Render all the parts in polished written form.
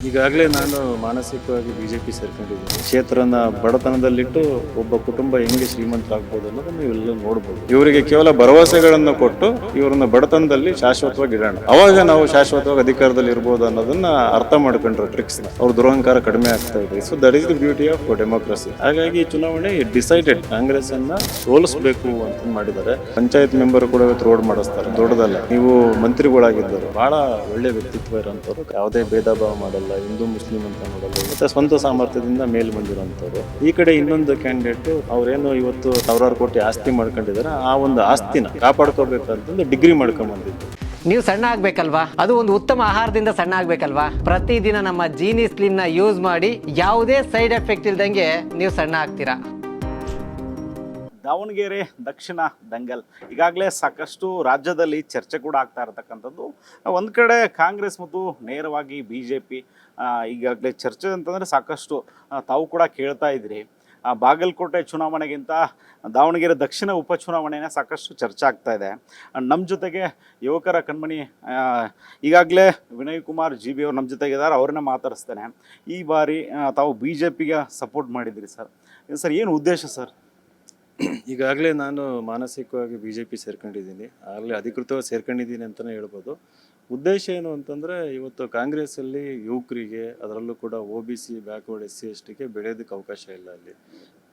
ಈಗಾಗಲೇ ನಾನು ಮಾನಸಿಕವಾಗಿ ಬಿಜೆಪಿ ಸೇರ್ಕೊಂಡಿದ್ದೀನಿ. ಕ್ಷೇತ್ರನ ಬಡತನದಲ್ಲಿಟ್ಟು ಒಬ್ಬ ಕುಟುಂಬ ಹೆಂಗೆ ಶ್ರೀಮಂತರಾಗ್ಬೋದು ಅನ್ನೋದನ್ನು ಇವೆಲ್ಲ ನೋಡ್ಬೋದು. ಇವರಿಗೆ ಕೇವಲ ಭರವಸೆಗಳನ್ನು ಕೊಟ್ಟು ಇವರನ್ನ ಬಡತನದಲ್ಲಿ ಶಾಶ್ವತವಾಗಿ ಇಡೋಣ, ಅವಾಗ ನಾವು ಶಾಶ್ವತವಾಗಿ ಅಧಿಕಾರದಲ್ಲಿ ಇರ್ಬೋದು ಅನ್ನೋದನ್ನ ಅರ್ಥ ಮಾಡ್ಕೊಂಡ್ರು ಟ್ರಿಕ್ಸ್. ಅವ್ರ ದುರಹಂಕಾರ ಕಡಿಮೆ ಆಗ್ತಾ ಇದೆ. So that is the beauty of democracy. ಹಾಗಾಗಿ ಚುನಾವಣೆ ಡಿಸೈಡೆಡ್ ಕಾಂಗ್ರೆಸ್ ಅನ್ನ ಸೋಲಿಸಬೇಕು ಅಂತ ಮಾಡಿದ್ದಾರೆ. ಪಂಚಾಯತ್ ಮೆಂಬರ್ ಕೂಡ ಇವತ್ತು ರೋಡ್ ಮಾಡಿಸ್ತಾರೆ. ದೊಡ್ಡದಲ್ಲ, ನೀವು ಮಂತ್ರಿಗಳಾಗಿದ್ದರು, ಬಹಳ ಒಳ್ಳೆ ವ್ಯಕ್ತಿತ್ವ ಇರೋಂಥವ್ರು, ಯಾವುದೇ ಭೇದ ಭಾವ ಮಾಡಲ್ಲ, ಹಿಂದೂ ಮುಸ್ಲಿಂ ಅಂತ ನೋಡಲ್ಲ, ಮತ್ತೆ ಸ್ವಂತ ಸಾಮರ್ಥ್ಯದಿಂದ ಮೇಲೆ ಬಂದಿರೋಂಥವ್ರು. ಈ ಕಡೆ ಇನ್ನೊಂದು ಕ್ಯಾಂಡಿಡೇಟ್, ಅವ್ರೇನು ಇವತ್ತು ಸಾವಿರಾರು ಕೋಟಿ ಆಸ್ತಿ ಮಾಡ್ಕೊಂಡಿದ್ದಾರೆ, ಆ ಒಂದು ಆಸ್ತಿನ ಕಾಪಾಡ್ಕೋಬೇಕಂತಂದು ಡಿಗ್ರಿ ಮಾಡ್ಕೊಂಡ್ ಬಂದಿದ್ದು. ನೀವು ಸಣ್ಣ ಆಗ್ಬೇಕಲ್ವಾ, ಅದು ಒಂದು ಉತ್ತಮ ಆಹಾರದಿಂದ ಸಣ್ಣ ಆಗ್ಬೇಕಲ್ವಾ. ಪ್ರತಿದಿನ ನಮ್ಮ ಜೀನಿ ಸ್ಲಿಮ್ ನ ಯೂಸ್ ಮಾಡಿ ಯಾವುದೇ ಸೈಡ್ ಎಫೆಕ್ಟ್ ಇಲ್ದಂಗೆ ನೀವು ಸಣ್ಣ ಆಗ್ತೀರಾ. ದಾವಣಗೆರೆ ದಕ್ಷಿಣ ದಂಗಲ್ ಈಗಾಗಲೇ ಸಾಕಷ್ಟು ರಾಜ್ಯದಲ್ಲಿ ಚರ್ಚೆ ಕೂಡ ಆಗ್ತಾ ಇರತಕ್ಕಂಥದ್ದು. ಒಂದು ಕಡೆ ಕಾಂಗ್ರೆಸ್ ಮತ್ತು ನೇರವಾಗಿ ಬಿ ಜೆ ಪಿ ಈಗಾಗಲೇ ಚರ್ಚೆ ಅಂತಂದರೆ ಸಾಕಷ್ಟು ತಾವು ಕೂಡ ಕೇಳ್ತಾ ಇದ್ರಿ. ಬಾಗಲಕೋಟೆ ಚುನಾವಣೆಗಿಂತ ದಾವಣಗೆರೆ ದಕ್ಷಿಣ ಉಪಚುನಾವಣೆನೇ ಸಾಕಷ್ಟು ಚರ್ಚೆ ಆಗ್ತಾ ಇದೆ. ನಮ್ಮ ಜೊತೆಗೆ ಯುವಕರ ಕಣ್ಮಣಿ ಈಗಾಗಲೇ ವಿನಯ್ ಕುಮಾರ್ ಜಿ ಬಿ ಅವರು ನಮ್ಮ ಜೊತೆಗಿದ್ದಾರೆ, ಅವ್ರನ್ನ ಮಾತಾಡಿಸ್ತೇನೆ. ಈ ಬಾರಿ ತಾವು ಬಿ ಜೆ ಪಿಗೆ ಸಪೋರ್ಟ್ ಮಾಡಿದ್ದೀರಿ ಸರ್. ಸರ್ ಏನು ಉದ್ದೇಶ ಸರ್? ಈಗಾಗಲೇ ನಾನು ಮಾನಸಿಕವಾಗಿ ಬಿಜೆಪಿ ಸೇರ್ಕೊಂಡಿದ್ದೀನಿ. ಆಗಲೇ ಅಧಿಕೃತವಾಗಿ ಸೇರ್ಕೊಂಡಿದ್ದೀನಿ ಅಂತಲೇ ಹೇಳ್ಬೋದು. ಉದ್ದೇಶ ಏನು ಅಂತಂದರೆ, ಇವತ್ತು ಕಾಂಗ್ರೆಸ್ಸಲ್ಲಿ ಯುವಕರಿಗೆ, ಅದರಲ್ಲೂ ಕೂಡ O B C, backward, SC STಗೆ ಬೆಳೆಯೋದಕ್ಕೆ ಅವಕಾಶ ಇಲ್ಲ. ಅಲ್ಲಿ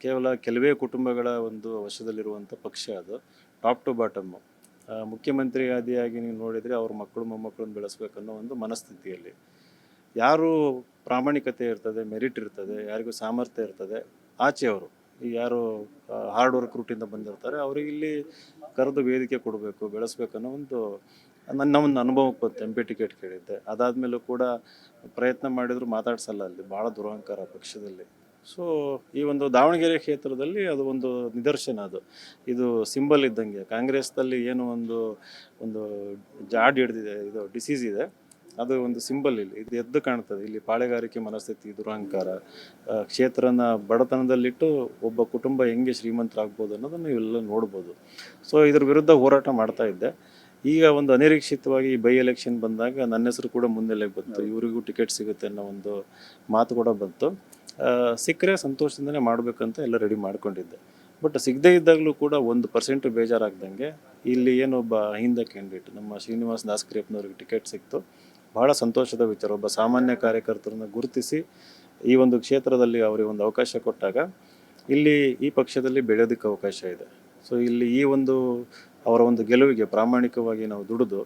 ಕೇವಲ ಕೆಲವೇ ಕುಟುಂಬಗಳ ಒಂದು ವಶದಲ್ಲಿರುವಂಥ ಪಕ್ಷ ಅದು. ಟಾಪ್ ಟು ಬಾಟಮ್ಮು ಮುಖ್ಯಮಂತ್ರಿ ಆದಿಯಾಗಿ ನೀವು ನೋಡಿದರೆ ಅವ್ರ ಮಕ್ಕಳು ಮೊಮ್ಮಕ್ಕಳನ್ನು ಬೆಳೆಸ್ಬೇಕನ್ನೋ ಒಂದು ಮನಸ್ಥಿತಿಯಲ್ಲಿ, ಯಾರು ಪ್ರಾಮಾಣಿಕತೆ ಇರ್ತದೆ, ಮೆರಿಟ್ ಇರ್ತದೆ, ಯಾರಿಗೂ ಸಾಮರ್ಥ್ಯ ಇರ್ತದೆ, ಆಚೆಯವರು ಯಾರು ಹಾರ್ಡ್ ವರ್ಕ್ ರೂಟಿಂದ ಬಂದಿರ್ತಾರೆ, ಅವ್ರಿಗೆ ಇಲ್ಲಿ ಕರೆದು ವೇದಿಕೆ ಕೊಡಬೇಕು, ಬೆಳೆಸ್ಬೇಕನ್ನೋ ಒಂದು ನನ್ನ ಒಂದು ಅನುಭವಕ್ಕೆ ಬಂತು. MP ಟಿಕೆಟ್ ಕೇಳಿದ್ದೆ, ಅದಾದಮೇಲೂ ಕೂಡ ಪ್ರಯತ್ನ ಮಾಡಿದ್ರು ಮಾತಾಡ್ಸಲ್ಲ, ಅಲ್ಲಿ ಭಾಳ ದುರಹಂಕಾರ ಪಕ್ಷದಲ್ಲಿ. ಸೊ ಈ ಒಂದು ದಾವಣಗೆರೆ ಕ್ಷೇತ್ರದಲ್ಲಿ ಅದು ಒಂದು ನಿದರ್ಶನ. ಅದು ಇದು ಸಿಂಬಲ್ ಇದ್ದಂಗೆ. ಕಾಂಗ್ರೆಸ್ನಲ್ಲಿ ಏನು ಒಂದು ಜಾಡ್ ಹಿಡ್ದಿದೆ, ಇದು ಡಿಸೀಸ್ ಇದೆ, ಅದು ಒಂದು ಸಿಂಬಲ್. ಇಲ್ಲಿ ಇದು ಎದ್ದು ಕಾಣ್ತದೆ. ಇಲ್ಲಿ ಪಾಳೆಗಾರಿಕೆ ಮನಸ್ಥಿತಿ, ದುರಹಂಕಾರ, ಕ್ಷೇತ್ರನ ಬಡತನದಲ್ಲಿಟ್ಟು ಒಬ್ಬ ಕುಟುಂಬ ಹೆಂಗೆ ಶ್ರೀಮಂತರಾಗ್ಬೋದು ಅನ್ನೋದನ್ನು ಇವೆಲ್ಲ ನೋಡ್ಬೋದು. ಸೊ ಇದ್ರ ವಿರುದ್ಧ ಹೋರಾಟ ಮಾಡ್ತಾ ಇದ್ದೆ. ಈಗ ಒಂದು ಅನಿರೀಕ್ಷಿತವಾಗಿ ಬೈ ಎಲೆಕ್ಷನ್ ಬಂದಾಗ ನನ್ನ ಹೆಸರು ಕೂಡ ಮುನ್ನೆಲೆಗೆ ಬಂತು. ಇವರಿಗೂ ಟಿಕೆಟ್ ಸಿಗುತ್ತೆ ಅನ್ನೋ ಒಂದು ಮಾತು ಕೂಡ ಬಂತು. ಸಿಕ್ಕರೆ ಸಂತೋಷದಿಂದನೇ ಮಾಡಬೇಕಂತ ಎಲ್ಲ ರೆಡಿ ಮಾಡ್ಕೊಂಡಿದ್ದೆ. ಬಟ್ ಸಿಗದೇ ಇದ್ದಾಗಲೂ ಕೂಡ 1% ಬೇಜಾರಾಗ್ದಂಗೆ ಇಲ್ಲಿ ಏನೊಬ್ಬ ಅಹಿಂದ ಕ್ಯಾಂಡಿಡೇಟ್ ನಮ್ಮ ಶ್ರೀನಿವಾಸ್ ದಾಸ್ಕರಿಯಪ್ಪನವ್ರಿಗೆ ಟಿಕೆಟ್ ಸಿಕ್ತು. ಭಾಳ ಸಂತೋಷದ ವಿಚಾರ. ಒಬ್ಬ ಸಾಮಾನ್ಯ ಕಾರ್ಯಕರ್ತರನ್ನ ಗುರುತಿಸಿ ಈ ಒಂದು ಕ್ಷೇತ್ರದಲ್ಲಿ ಅವರಿಗೆ ಒಂದು ಅವಕಾಶ ಕೊಟ್ಟಾಗ ಇಲ್ಲಿ ಈ ಪಕ್ಷದಲ್ಲಿ ಬೆಳೆಯೋದಕ್ಕೆ ಅವಕಾಶ ಇದೆ. ಸೊ ಇಲ್ಲಿ ಈ ಒಂದು ಅವರ ಒಂದು ಗೆಲುವಿಗೆ ಪ್ರಾಮಾಣಿಕವಾಗಿ ನಾವು ದುಡಿದು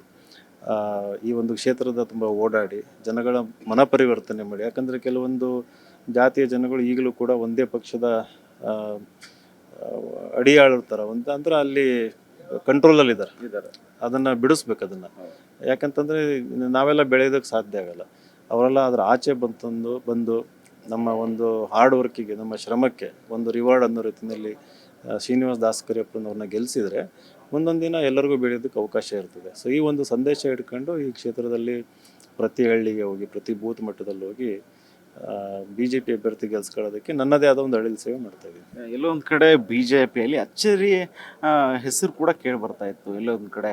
ಈ ಒಂದು ಕ್ಷೇತ್ರದ ತುಂಬ ಓಡಾಡಿ ಜನಗಳ ಮನ ಪರಿವರ್ತನೆ ಮಾಡಿ. ಯಾಕಂದರೆ ಕೆಲವೊಂದು ಜಾತಿಯ ಜನಗಳು ಈಗಲೂ ಕೂಡ ಒಂದೇ ಪಕ್ಷದ ಅಡಿಯಾಳಿರ್ತಾರೆ ಅಂದ್ರೆ ಅಲ್ಲಿ ಕಂಟ್ರೋಲಲ್ಲಿದ್ದಾರೆ. ಅದನ್ನು ಬಿಡಿಸ್ಬೇಕು ಅದನ್ನು. ಯಾಕಂತಂದರೆ ನಾವೆಲ್ಲ ಬೆಳೆಯೋದಕ್ಕೆ ಸಾಧ್ಯ ಆಗಲ್ಲ. ಅವರೆಲ್ಲ ಅದರ ಆಚೆ ಬಂದು ನಮ್ಮ ಒಂದು ಹಾರ್ಡ್ ವರ್ಕಿಗೆ, ನಮ್ಮ ಶ್ರಮಕ್ಕೆ ಒಂದು ರಿವಾರ್ಡ್ ಅನ್ನೋ ರೀತಿಯಲ್ಲಿ ಶ್ರೀನಿವಾಸ್ ದಾಸ್ಕರಿಯಪ್ಪನವ್ರನ್ನ ಗೆಲ್ಲಿಸಿದರೆ ಮುಂದೊಂದು ದಿನ ಎಲ್ಲರಿಗೂ ಬೆಳೆಯೋದಕ್ಕೆ ಅವಕಾಶ ಇರ್ತದೆ. ಸೊ ಈ ಒಂದು ಸಂದೇಶ ಇಟ್ಕೊಂಡು ಈ ಕ್ಷೇತ್ರದಲ್ಲಿ ಪ್ರತಿ ಹಳ್ಳಿಗೆ ಹೋಗಿ, ಪ್ರತಿ ಬೂತ್ ಮಟ್ಟದಲ್ಲಿ ಹೋಗಿ BJP ಅಭ್ಯರ್ಥಿ ಗೆಲ್ಸ್ಕೊಳ್ಳೋದಕ್ಕೆ ನನ್ನದೇ ಆದ ಒಂದು ಅಳಿಲು ಸೇವೆ ಮಾಡ್ತಾ ಇದ್ದೀನಿ. ಎಲ್ಲೋ ಒಂದು ಕಡೆ BJPಯಲ್ಲಿ ಅಚ್ಚರಿ ಹೆಸರು ಕೂಡ ಕೇಳಿ ಬರ್ತಾ ಇತ್ತು. ಎಲ್ಲೋ ಒಂದು ಕಡೆ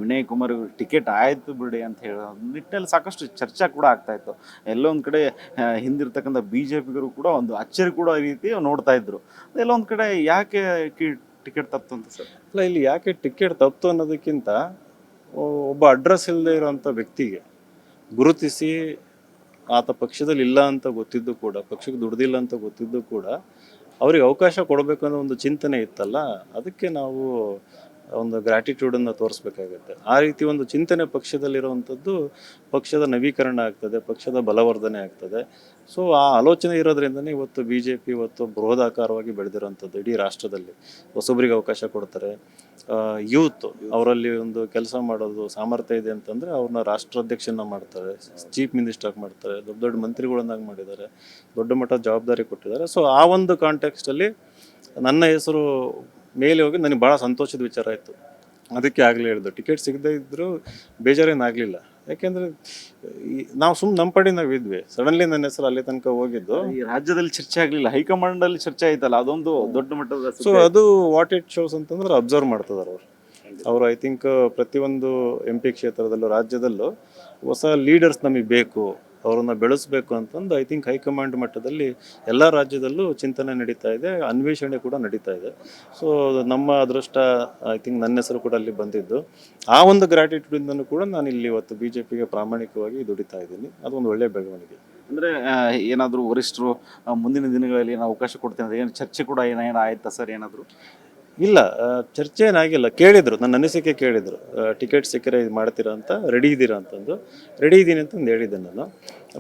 ವಿನಯ್ ಕುಮಾರ್ ಟಿಕೆಟ್ ಆಯಿತು ಬಿಡಿ ಅಂತ ಹೇಳೋ ನಿಟ್ಟಿನಲ್ಲಿ ಸಾಕಷ್ಟು ಚರ್ಚೆ ಕೂಡ ಆಗ್ತಾ ಇತ್ತು. ಎಲ್ಲೋ ಒಂದು ಕಡೆ ಹಿಂದಿರ್ತಕ್ಕಂಥ BJPಗರು ಕೂಡ ಒಂದು ಅಚ್ಚರಿ ಕೂಡ ರೀತಿ ನೋಡ್ತಾ ಇದ್ರು. ಎಲ್ಲೋ ಒಂದು ಕಡೆ ಯಾಕೆ ಟಿಕೆಟ್ ತಪ್ತು ಅಂತ ಸರ್? ಅಲ್ಲ, ಇಲ್ಲಿ ಯಾಕೆ ಟಿಕೆಟ್ ತಪ್ತು ಅನ್ನೋದಕ್ಕಿಂತ ಒಬ್ಬ ಅಡ್ರೆಸ್ ಇಲ್ಲದೆ ಇರೋಂಥ ವ್ಯಕ್ತಿಗೆ ಗುರುತಿಸಿ, ಆತ ಪಕ್ಷದಲ್ಲಿ ಇಲ್ಲ ಅಂತ ಗೊತ್ತಿದ್ದು ಕೂಡ, ಪಕ್ಷಕ್ಕೆ ದುಡ್ದಿಲ್ಲ ಅಂತ ಗೊತ್ತಿದ್ದು ಕೂಡ ಅವ್ರಿಗೆ ಅವಕಾಶ ಕೊಡಬೇಕು ಅನ್ನೋ ಒಂದು ಚಿಂತನೆ ಇತ್ತಲ್ಲ, ಅದಕ್ಕೆ ನಾವು ಒಂದು ಗ್ರ್ಯಾಟಿಟ್ಯೂಡನ್ನು ತೋರಿಸ್ಬೇಕಾಗತ್ತೆ. ಆ ರೀತಿ ಒಂದು ಚಿಂತನೆ ಪಕ್ಷದಲ್ಲಿರುವಂಥದ್ದು ಪಕ್ಷದ ನವೀಕರಣ ಆಗ್ತದೆ, ಪಕ್ಷದ ಬಲವರ್ಧನೆ ಆಗ್ತದೆ. ಸೊ ಆ ಆಲೋಚನೆ ಇರೋದ್ರಿಂದನೇ ಇವತ್ತು BJP ಇವತ್ತು ಬೃಹದಾಕಾರವಾಗಿ ಬೆಳೆದಿರೋಂಥದ್ದು. ಇಡೀ ರಾಷ್ಟ್ರದಲ್ಲಿ ಹೊಸೊಬ್ಬರಿಗೆ ಅವಕಾಶ ಕೊಡ್ತಾರೆ. ಯೂತ್ ಅವರಲ್ಲಿ ಒಂದು ಕೆಲಸ ಮಾಡೋದು ಸಾಮರ್ಥ್ಯ ಇದೆ ಅಂತಂದರೆ ಅವ್ರನ್ನ ರಾಷ್ಟ್ರಾಧ್ಯಕ್ಷನ ಮಾಡ್ತಾರೆ, ಚೀಫ್ ಮಿನಿಸ್ಟರ್ ಮಾಡ್ತಾರೆ, ದೊಡ್ಡ ದೊಡ್ಡ ಮಂತ್ರಿಗಳನ್ನಾಗಿ ಮಾಡಿದ್ದಾರೆ, ದೊಡ್ಡ ಮಟ್ಟದ ಜವಾಬ್ದಾರಿ ಕೊಟ್ಟಿದ್ದಾರೆ. ಸೊ ಆ ಒಂದು ಕಾಂಟೆಕ್ಸ್ಟಲ್ಲಿ ನನ್ನ ಹೆಸರು ಮೇಲೆ ಹೋಗಿ ನನಗೆ ಭಾಳ ಸಂತೋಷದ ವಿಚಾರ ಆಯಿತು. ಅದಕ್ಕೆ ಆಗಲೇ ಹೇಳಿದ್ದು, ಟಿಕೆಟ್ ಸಿಗದೇ ಇದ್ದರೂ ಬೇಜಾರೇನಾಗಲಿಲ್ಲ. ಯಾಕೆಂದರೆ ನಾವು ನಮ್ಮ ಪಡಿ ನಾವು ಇದ್ವಿ. ಸಡನ್ಲಿ ನನ್ನ ಹೆಸರು ಅಲ್ಲಿ ತನಕ ಹೋಗಿದ್ದು. ಈ ರಾಜ್ಯದಲ್ಲಿ ಚರ್ಚೆ ಆಗಲಿಲ್ಲ, ಹೈಕಮಾಂಡಲ್ಲಿ ಚರ್ಚೆ ಆಯ್ತಲ್ಲ, ಅದೊಂದು ದೊಡ್ಡ ಮಟ್ಟದ. ಸೊ ಅದು ವಾಟ್ ಇಟ್ ಶೋಸ್ ಅಂತಂದ್ರೆ ಅಬ್ಸರ್ವ್ ಮಾಡ್ತಿದ್ದಾರೆ ಅವರು. ಐ ಥಿಂಕ್ ಪ್ರತಿಯೊಂದು MP ಕ್ಷೇತ್ರದಲ್ಲೂ ರಾಜ್ಯದಲ್ಲೂ ಹೊಸ ಲೀಡರ್ಸ್ ನಮಗೆ ಬೇಕು, ಅವರನ್ನು ಬೆಳೆಸಬೇಕು ಅಂತಂದು ಐ ಥಿಂಕ್ ಹೈಕಮಾಂಡ್ ಮಟ್ಟದಲ್ಲಿ ಎಲ್ಲ ರಾಜ್ಯದಲ್ಲೂ ಚಿಂತನೆ ನಡೀತಾ ಇದೆ, ಅನ್ವೇಷಣೆ ಕೂಡ ನಡೀತಾ ಇದೆ. ಸೊ ನಮ್ಮ ಅದೃಷ್ಟ ಐ ಥಿಂಕ್ ನನ್ನ ಹೆಸರು ಕೂಡ ಅಲ್ಲಿ ಬಂದಿದ್ದು. ಆ ಒಂದು ಗ್ರ್ಯಾಟಿಟ್ಯೂಡಿಂದನೂ ಕೂಡ ನಾನು ಇಲ್ಲಿ ಇವತ್ತು BJPಗೆ ಪ್ರಾಮಾಣಿಕವಾಗಿ ದುಡಿತಾ ಇದ್ದೀನಿ. ಅದೊಂದು ಒಳ್ಳೆಯ ಬೆಳವಣಿಗೆ. ಅಂದರೆ ಏನಾದರೂ ವರಿಷ್ಠರು ಮುಂದಿನ ದಿನಗಳಲ್ಲಿ ಏನು ಅವಕಾಶ ಕೊಡ್ತೇನೆ ಅಂದರೆ ಏನು ಚರ್ಚೆ ಕೂಡ ಏನೇನು ಆಯ್ತಾ ಸರ್ ಏನಾದರೂ? ಇಲ್ಲ, ಚರ್ಚೆ ಏನಾಗಿಲ್ಲ. ಕೇಳಿದರು, ನನ್ನ ಅನಿಸಿಕೆ ಕೇಳಿದರು, ಟಿಕೆಟ್ ಸಿಕ್ಕರೆ ಇದು ಮಾಡ್ತೀರಾ ಅಂತ, ರೆಡಿ ಇದ್ದೀರಾ ಅಂತಂದು. ರೆಡಿ ಇದ್ದೀನಿ ಅಂತಂದು ಹೇಳಿದ್ದೆ ನಾನು.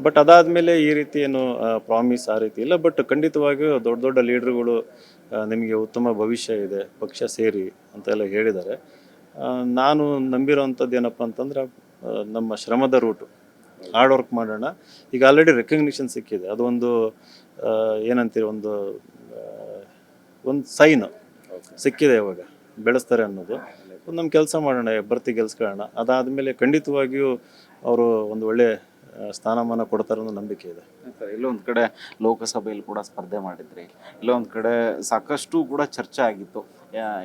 ಬಟ್ ಅದಾದಮೇಲೆ ಈ ರೀತಿ ಏನು ಪ್ರಾಮಿಸ್ ಆ ರೀತಿ ಇಲ್ಲ. ಬಟ್ ಖಂಡಿತವಾಗಿಯೂ ದೊಡ್ಡ ದೊಡ್ಡ ಲೀಡ್ರುಗಳು ನಿಮಗೆ ಉತ್ತಮ ಭವಿಷ್ಯ ಇದೆ, ಪಕ್ಷ ಸೇರಿ ಅಂತೆಲ್ಲ ಹೇಳಿದ್ದಾರೆ. ನಾನು ನಂಬಿರೋವಂಥದ್ದು ಏನಪ್ಪ ಅಂತಂದ್ರೆ ನಮ್ಮ ಶ್ರಮದ ರೂಟು, ಹಾರ್ಡ್ ವರ್ಕ್ ಮಾಡೋಣ. ಈಗ ಆಲ್ರೆಡಿ ರೆಕಗ್ನಿಷನ್ ಸಿಕ್ಕಿದೆ, ಅದೊಂದು ಏನಂತೀರಿ, ಒಂದು ಸೈನು ಸಿಕ್ಕಿದೆ. ಇವಾಗ ಬೆಳೆಸ್ತಾರೆ ಅನ್ನೋದು ನಮ್ಮ ಕೆಲಸ ಮಾಡೋಣ, ಬರ್ತಿ ಗೆಲ್ಸ್ಕೊಳ್ಳೋಣ. ಅದಾದಮೇಲೆ ಖಂಡಿತವಾಗಿಯೂ ಅವರು ಒಂದು ಒಳ್ಳೆ ಸ್ಥಾನಮಾನ ಕೊಡ್ತಾರೆ ಅನ್ನೋ ನಂಬಿಕೆ ಇದೆ. ಇಲ್ಲೊಂದು ಕಡೆ ಲೋಕಸಭೆಯಲ್ಲಿ ಕೂಡ ಸ್ಪರ್ಧೆ ಮಾಡಿದ್ರಿ, ಇಲ್ಲೊಂದು ಕಡೆ ಸಾಕಷ್ಟು ಕೂಡ ಚರ್ಚೆ ಆಗಿತ್ತು.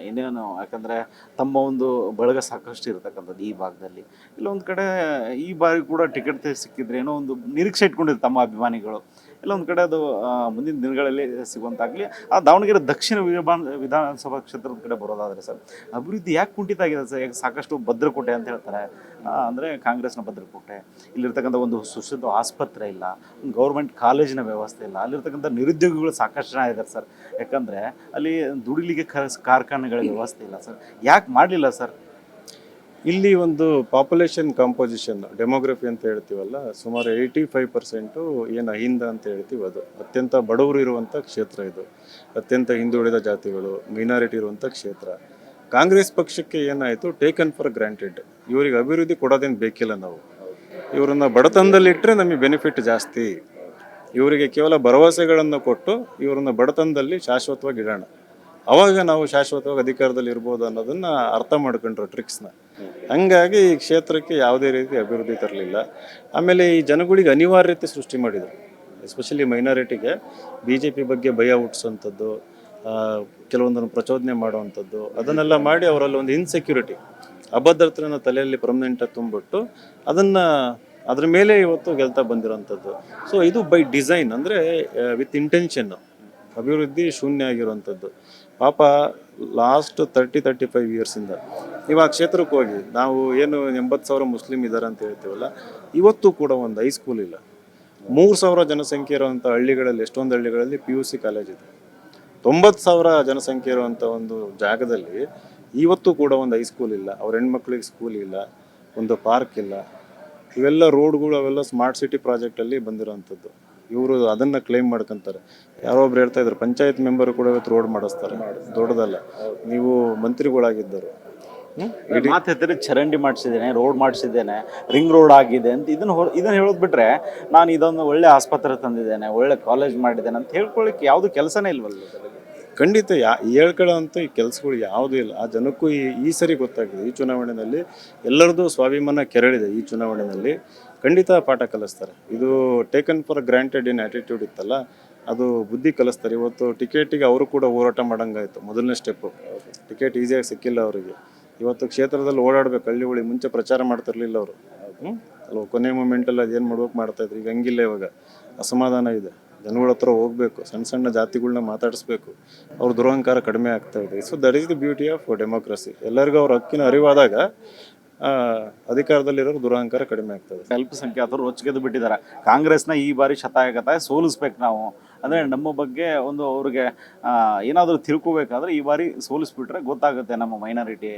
ಏನೇನು ಯಾಕಂದರೆ ತಮ್ಮ ಒಂದು ಬಳಗ ಸಾಕಷ್ಟು ಇರತಕ್ಕಂಥದ್ದು ಈ ಭಾಗದಲ್ಲಿ. ಇಲ್ಲೊಂದು ಕಡೆ ಈ ಬಾರಿ ಕೂಡ ಟಿಕೆಟ್ ಸಿಕ್ಕಿದ್ರೆ ಏನೋ ಒಂದು ನಿರೀಕ್ಷೆ ಇಟ್ಕೊಂಡಿದ್ರು ತಮ್ಮ ಅಭಿಮಾನಿಗಳು. ಇಲ್ಲೊಂದು ಕಡೆ ಅದು ಮುಂದಿನ ದಿನಗಳಲ್ಲಿ ಸಿಗುವಂತಾಗಲಿ. ಆ ದಾವಣಗೆರೆ ದಕ್ಷಿಣ ವಿಧಾನಸಭಾ ಕ್ಷೇತ್ರದ ಕಡೆ ಬರೋದಾದರೆ ಸರ್, ಅಭಿವೃದ್ಧಿ ಯಾಕೆ ಕುಂಠಿತ ಆಗಿದೆ ಸರ್? ಯಾಕೆ ಸಾಕಷ್ಟು ಭದ್ರಕೋಟೆ ಅಂತ ಹೇಳ್ತಾರೆ, ಅಂದರೆ ಕಾಂಗ್ರೆಸ್ನ ಭದ್ರಕೋಟೆ. ಇಲ್ಲಿರ್ತಕ್ಕಂಥ ಒಂದು ಸುಶುದ್ಧ ಆಸ್ಪತ್ರೆ ಇಲ್ಲ, ಒಂದು ಗೌರ್ಮೆಂಟ್ ಕಾಲೇಜಿನ ವ್ಯವಸ್ಥೆ ಇಲ್ಲ. ಅಲ್ಲಿರ್ತಕ್ಕಂಥ ನಿರುದ್ಯೋಗಿಗಳು ಸಾಕಷ್ಟು ಜನ ಇದ್ದಾರೆ ಸರ್. ಯಾಕಂದರೆ ಅಲ್ಲಿ ದುಡಿಲಿಕ್ಕೆ ಕಾರ್ಖಾನೆಗಳ ವ್ಯವಸ್ಥೆ ಇಲ್ಲ ಸರ್. ಯಾಕೆ ಮಾಡಲಿಲ್ಲ ಸರ್? ಇಲ್ಲಿ ಒಂದು ಪಾಪ್ಯುಲೇಷನ್ ಕಾಂಪೋಸಿಷನ್, ಡೆಮೋಗ್ರಫಿ ಅಂತ ಹೇಳ್ತೀವಲ್ಲ, ಸುಮಾರು 85% ಏನು ಅಹಿಂದ ಅಂತ ಹೇಳ್ತೀವಿ, ಅದು ಅತ್ಯಂತ ಬಡವರು ಇರುವಂಥ ಕ್ಷೇತ್ರ. ಇದು ಅತ್ಯಂತ ಹಿಂದುಳಿದ ಜಾತಿಗಳು, ಮೈನಾರಿಟಿ ಇರುವಂಥ ಕ್ಷೇತ್ರ. ಕಾಂಗ್ರೆಸ್ ಪಕ್ಷಕ್ಕೆ ಏನಾಯಿತು, ಟೇಕನ್ ಫಾರ್ ಗ್ರಾಂಟೆಡ್. ಇವರಿಗೆ ಅಭಿವೃದ್ಧಿ ಕೊಡೋದೇನು ಬೇಕಿಲ್ಲ. ನಾವು ಇವರನ್ನು ಬಡತನದಲ್ಲಿಟ್ಟರೆ ನಮಗೆ ಬೆನಿಫಿಟ್ ಜಾಸ್ತಿ. ಇವರಿಗೆ ಕೇವಲ ಭರವಸೆಗಳನ್ನು ಕೊಟ್ಟು ಇವರನ್ನು ಬಡತನದಲ್ಲಿ ಶಾಶ್ವತವಾಗಿ ಇಡೋಣ, ಅವಾಗ ನಾವು ಶಾಶ್ವತವಾಗಿ ಅಧಿಕಾರದಲ್ಲಿ ಇರ್ಬೋದು ಅನ್ನೋದನ್ನು ಅರ್ಥ ಮಾಡ್ಕೊಂಡ್ರು ಟ್ರಿಕ್ಸ್ನ. ಹಂಗಾಗಿ ಈ ಕ್ಷೇತ್ರಕ್ಕೆ ಯಾವುದೇ ರೀತಿ ಅಭಿವೃದ್ಧಿ ತರಲಿಲ್ಲ. ಆಮೇಲೆ ಈ ಜನಗಳಿಗೆ ಅನಿವಾರ್ಯತೆ ಸೃಷ್ಟಿ ಮಾಡಿದರು, ಎಸ್ಪೆಷಲಿ ಮೈನಾರಿಟಿಗೆ BJP ಬಗ್ಗೆ ಭಯ ಹುಟ್ಟಿಸೋಂಥದ್ದು, ಕೆಲವೊಂದನ್ನು ಪ್ರಚೋದನೆ ಮಾಡುವಂಥದ್ದು, ಅದನ್ನೆಲ್ಲ ಮಾಡಿ ಅವರಲ್ಲಿ ಒಂದು ಇನ್ಸೆಕ್ಯೂರಿಟಿ, ಅಭದ್ರತೆಯನ್ನು ತಲೆಯಲ್ಲಿ ಪರ್ಮನೆಂಟಾಗಿ ತುಂಬಿಟ್ಟು ಅದ್ರ ಮೇಲೆ ಇವತ್ತು ಗೆಲ್ತಾ ಬಂದಿರೋಂಥದ್ದು. ಸೊ ಇದು ಬೈ ಡಿಸೈನ್, ಅಂದರೆ ವಿತ್ ಇಂಟೆನ್ಷನ್ನು ಅಭಿವೃದ್ಧಿ ಶೂನ್ಯ ಆಗಿರುವಂಥದ್ದು. ಪಾಪ ಲಾಸ್ಟ್ 30-35 ಇಯರ್ಸಿಂದ ಇವಾಗ ಕ್ಷೇತ್ರಕ್ಕೆ ಹೋಗಿ ನಾವು ಏನು 80,000 ಮುಸ್ಲಿಮ್ ಇದ್ದಾರೆ ಅಂತ ಹೇಳ್ತೀವಲ್ಲ, ಇವತ್ತು ಕೂಡ ಒಂದು ಹೈಸ್ಕೂಲ್ ಇಲ್ಲ. 3,000 ಜನಸಂಖ್ಯೆ ಇರುವಂಥ ಹಳ್ಳಿಗಳಲ್ಲಿ, ಎಷ್ಟೊಂದು ಹಳ್ಳಿಗಳಲ್ಲಿ PUC ಕಾಲೇಜ್ ಇದೆ. 90,000 ಜನಸಂಖ್ಯೆ ಇರುವಂಥ ಒಂದು ಜಾಗದಲ್ಲಿ ಇವತ್ತು ಕೂಡ ಒಂದು ಹೈಸ್ಕೂಲ್ ಇಲ್ಲ, ಅವ್ರ ಹೆಣ್ಮಕ್ಳಿಗೆ ಸ್ಕೂಲ್ ಇಲ್ಲ, ಒಂದು ಪಾರ್ಕ್ ಇಲ್ಲ. ಇವೆಲ್ಲ ರೋಡ್ಗಳು ಅವೆಲ್ಲ ಸ್ಮಾರ್ಟ್ ಸಿಟಿ ಪ್ರಾಜೆಕ್ಟಲ್ಲಿ ಬಂದಿರೋವಂಥದ್ದು. ಇವರು ಅದನ್ನು ಕ್ಲೈಮ್ ಮಾಡ್ಕೊತಾರೆ. ಯಾರೋ ಒಬ್ರು ಹೇಳ್ತಾ ಇದ್ರು, ಪಂಚಾಯತ್ ಮೆಂಬರ್ ಕೂಡ ಇವತ್ತು ರೋಡ್ ಮಾಡಿಸ್ತಾರೆ. ದೊಡ್ಡದಲ್ಲ, ನೀವು ಮಂತ್ರಿಗಳಾಗಿದ್ದರು. ಮಾತಾಡ್ತಾರೆ ಚರಂಡಿ ಮಾಡಿಸಿದ್ದೇನೆ, ರೋಡ್ ಮಾಡಿಸಿದ್ದೇನೆ, ರಿಂಗ್ ರೋಡ್ ಆಗಿದೆ ಅಂತ ಇದನ್ನು ಹೇಳೋದು ಬಿಟ್ರೆ, ನಾನು ಇದೊಂದು ಒಳ್ಳೆ ಆಸ್ಪತ್ರೆ ತಂದಿದ್ದೇನೆ, ಒಳ್ಳೆ ಕಾಲೇಜ್ ಮಾಡಿದ್ದೇನೆ ಅಂತ ಹೇಳ್ಕೊಳ್ಳಿಕ್ಕೆ ಯಾವುದು ಕೆಲಸನೇ ಇಲ್ವಲ್ಲ. ಖಂಡಿತ ಹೇಳ್ಕೊಳ್ಳೋಂಥ ಈ ಕೆಲಸಗಳು ಯಾವುದೂ ಇಲ್ಲ. ಆ ಜನಕ್ಕೂ ಈ ಸರಿ ಗೊತ್ತಾಗಿದೆ. ಈ ಚುನಾವಣೆಯಲ್ಲಿ ಎಲ್ಲರದ್ದು ಸ್ವಾಭಿಮಾನ ಕೆರಳಿದೆ. ಈ ಚುನಾವಣೆಯಲ್ಲಿ ಖಂಡಿತ ಪಾಠ ಕಲಿಸ್ತಾರೆ. ಇದು ಟೇಕನ್ ಫಾರ್ ಗ್ರಾಂಟೆಡ್ ಏನು ಆ್ಯಟಿಟ್ಯೂಡ್ ಇತ್ತಲ್ಲ, ಅದು ಬುದ್ಧಿ ಕಲಿಸ್ತಾರೆ. ಇವತ್ತು ಟಿಕೆಟಿಗೆ ಅವರು ಕೂಡ ಹೋರಾಟ ಮಾಡೋಂಗಾಯ್ತು. ಮೊದಲನೇ ಸ್ಟೆಪ್ಪು, ಟಿಕೆಟ್ ಈಸಿಯಾಗಿ ಸಿಕ್ಕಿಲ್ಲ ಅವರಿಗೆ. ಇವತ್ತು ಕ್ಷೇತ್ರದಲ್ಲಿ ಓಡಾಡಬೇಕು, ಹಳ್ಳಿಗಳಿಗೆ ಮುಂಚೆ ಪ್ರಚಾರ ಮಾಡ್ತಿರ್ಲಿಲ್ಲ ಅವರು. ಅಲ್ವ, ಕೊನೆ ಮೂಮೆಂಟಲ್ಲಿ ಅದೇನು ಮಾಡ್ಬೇಕು ಮಾಡ್ತಾಯಿದ್ರು. ಈಗ ಹಂಗಿಲ್ಲ. ಇವಾಗ ಅಸಮಾಧಾನ ಇದೆ, ಜನಗಳ ಹತ್ರ ಹೋಗಬೇಕು, ಸಣ್ಣ ಸಣ್ಣ ಜಾತಿಗಳನ್ನ ಮಾತಾಡಿಸ್ಬೇಕು. ಅವ್ರ ದುರಹಂಕಾರ ಕಡಿಮೆ ಆಗ್ತಾ ಇದೆ. So that is the beauty of democracy. ಎಲ್ಲರಿಗೂ ಅವ್ರ ಹಕ್ಕಿನ ಅರಿವಾದಾಗ ಅಧಿಕಾರದಲ್ಲಿರೋರು ದುರಹಂಕಾರ ಕಡಿಮೆ ಆಗ್ತದೆ. ಅಲ್ಪಸಂಖ್ಯಾತರು ರೊಚ್ಚಿಗೆದ್ದು ಬಿಟ್ಟಿದ್ದಾರೆ. ಕಾಂಗ್ರೆಸ್ನ ಈ ಬಾರಿ ಶತಾಯಗತಾಯ ಸೋಲಿಸ್ಬೇಕು ನಾವು, ಅಂದರೆ ನಮ್ಮ ಬಗ್ಗೆ ಒಂದು ಅವ್ರಿಗೆ ಏನಾದರೂ ತಿಳ್ಕೋಬೇಕಾದ್ರೆ ಈ ಬಾರಿ ಸೋಲಿಸ್ಬಿಟ್ರೆ ಗೊತ್ತಾಗುತ್ತೆ ನಮ್ಮ ಮೈನಾರಿಟಿ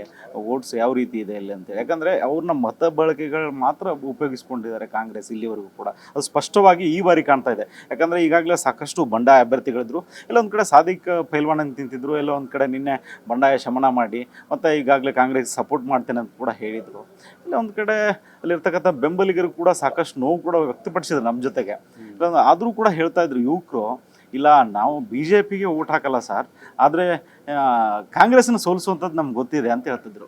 ವೋಟ್ಸ್ ಯಾವ ರೀತಿ ಇದೆ ಇಲ್ಲಿ ಅಂತೇಳಿ. ಯಾಕಂದರೆ ಅವ್ರನ್ನ ಮತ ಬಳಕೆಗಳು ಮಾತ್ರ ಉಪಯೋಗಿಸ್ಕೊಂಡಿದ್ದಾರೆ ಕಾಂಗ್ರೆಸ್ ಇಲ್ಲಿವರೆಗೂ ಕೂಡ. ಅದು ಸ್ಪಷ್ಟವಾಗಿ ಈ ಬಾರಿ ಕಾಣ್ತಾ ಇದೆ. ಯಾಕಂದರೆ ಈಗಾಗಲೇ ಸಾಕಷ್ಟು ಬಂಡಾಯ ಅಭ್ಯರ್ಥಿಗಳಿದ್ರು. ಎಲ್ಲೊಂದು ಕಡೆ ಸಾದಿಕ್ ಪೈಲ್ವಾನ್ ಅಂತ ನಿಂತಿದ್ರು, ಎಲ್ಲೋ ಒಂದು ಕಡೆ ನಿನ್ನೆ ಬಂಡಾಯ ಶಮನ ಮಾಡಿ ಮತ್ತು ಈಗಾಗಲೇ ಕಾಂಗ್ರೆಸ್ ಸಪೋರ್ಟ್ ಮಾಡ್ತೇನೆ ಅಂತ ಕೂಡ ಹೇಳಿದರು. ಇಲ್ಲ ಒಂದು ಕಡೆ ಅಲ್ಲಿರ್ತಕ್ಕಂಥ ಬೆಂಬಲಿಗರು ಕೂಡ ಸಾಕಷ್ಟು ನೋವು ಕೂಡ ವ್ಯಕ್ತಪಡಿಸಿದ್ರು ನಮ್ಮ ಜೊತೆಗೆ. ಆದರೂ ಕೂಡ ಹೇಳ್ತಾ ಇದ್ರು ಯುವಕರು, ಇಲ್ಲ ನಾವು BJPಗೆ ಓಟ್ ಹಾಕಲ್ಲ ಸರ್, ಆದರೆ ಕಾಂಗ್ರೆಸ್ನ ಸೋಲಿಸುವಂಥದ್ದು ನಮ್ಗೆ ಗೊತ್ತಿದೆ ಅಂತ ಹೇಳ್ತಿದ್ರು.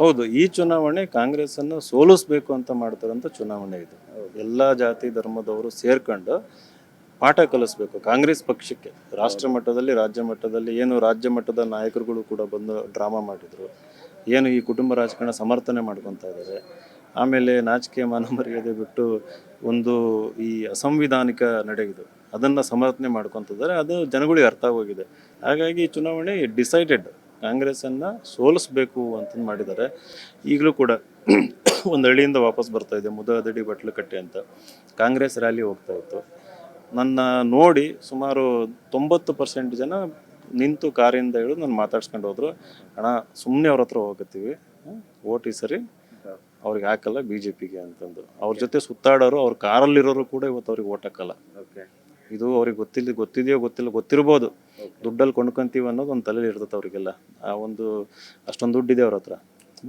ಹೌದು, ಈ ಚುನಾವಣೆ ಕಾಂಗ್ರೆಸ್ಸನ್ನು ಸೋಲಿಸ್ಬೇಕು ಅಂತ ಮಾಡ್ತಾರಂಥ ಚುನಾವಣೆ ಇದು. ಎಲ್ಲ ಜಾತಿ ಧರ್ಮದವರು ಸೇರ್ಕೊಂಡು ಪಾಠ ಕಲಿಸ್ಬೇಕು ಕಾಂಗ್ರೆಸ್ ಪಕ್ಷಕ್ಕೆ. ರಾಷ್ಟ್ರ ಮಟ್ಟದಲ್ಲಿ, ರಾಜ್ಯ ಮಟ್ಟದಲ್ಲಿ ಏನು ರಾಜ್ಯ ಮಟ್ಟದ ನಾಯಕರುಗಳು ಕೂಡ ಬಂದು ಡ್ರಾಮಾ ಮಾಡಿದರು. ಏನು ಈ ಕುಟುಂಬ ರಾಜಕಾರಣ ಸಮರ್ಥನೆ ಮಾಡ್ಕೊತಾ ಇದ್ದಾರೆ. ಆಮೇಲೆ ನಾಚಿಕೆ ಮಾನ ಮರ್ಯಾದೆ ಬಿಟ್ಟು ಒಂದು ಈ ಅಸಂವಿಧಾನಿಕ ನಡೆಯಿದು ಅದನ್ನು ಸಮರ್ಥನೆ ಮಾಡ್ಕೊತಿದ್ದಾರೆ. ಅದು ಜನಗಳಿಗೆ ಅರ್ಥ ಆಗೋಗಿದೆ. ಹಾಗಾಗಿ ಈ ಚುನಾವಣೆ ಡಿಸೈಡೆಡ್, ಕಾಂಗ್ರೆಸ್ಸನ್ನು ಸೋಲಿಸ್ಬೇಕು ಅಂತಂದು ಮಾಡಿದ್ದಾರೆ. ಈಗಲೂ ಕೂಡ ಒಂದು ಹಳ್ಳಿಯಿಂದ ವಾಪಸ್ ಬರ್ತಾ ಇದೆ, ಮುದದಡಿ ಬಟ್ಲುಕಟ್ಟೆ ಅಂತ ಕಾಂಗ್ರೆಸ್ ರ್ಯಾಲಿ ಹೋಗ್ತಾ ಇತ್ತು. ನನ್ನ ನೋಡಿ ಸುಮಾರು 90% ಜನ ನಿಂತು ಕಾರಿಂದ ಇಳಿದು ನಾನು ಮಾತಾಡ್ಸ್ಕೊಂಡು ಹೋದ್ರು, ಅಣ್ಣ ಸುಮ್ಮನೆ ಅವ್ರ ಹತ್ರ ಹೋಗತ್ತೀವಿ, ಓಟ್ ಈ ಸರಿ ಅವ್ರಿಗೆ ಹಾಕಲ್ಲ BJPಗೆ ಅಂತಂದು. ಅವ್ರ ಜೊತೆ ಸುತ್ತಾಡೋರು, ಅವ್ರ ಕಾರಲ್ಲಿರೋರು ಕೂಡ ಇವತ್ತು ಅವ್ರಿಗೆ ಓಟ್ ಹಾಕಲ್ಲ. ಇದು ಅವ್ರಿಗೆ ಗೊತ್ತಿದೆಯೋ ಗೊತ್ತಿಲ್ಲ, ಗೊತ್ತಿರ್ಬೋದು. ದುಡ್ಡಲ್ಲಿ ಕೊಂಡ್ಕೊಂತೀವಿ ಅನ್ನೋದು ಒಂದು ತಲೆಯಲ್ಲಿ ಇರ್ತದೆ ಅವರಿಗೆಲ್ಲ. ಆ ಒಂದು ಅಷ್ಟೊಂದು ದುಡ್ಡಿದೆ ಅವ್ರ ಹತ್ರ,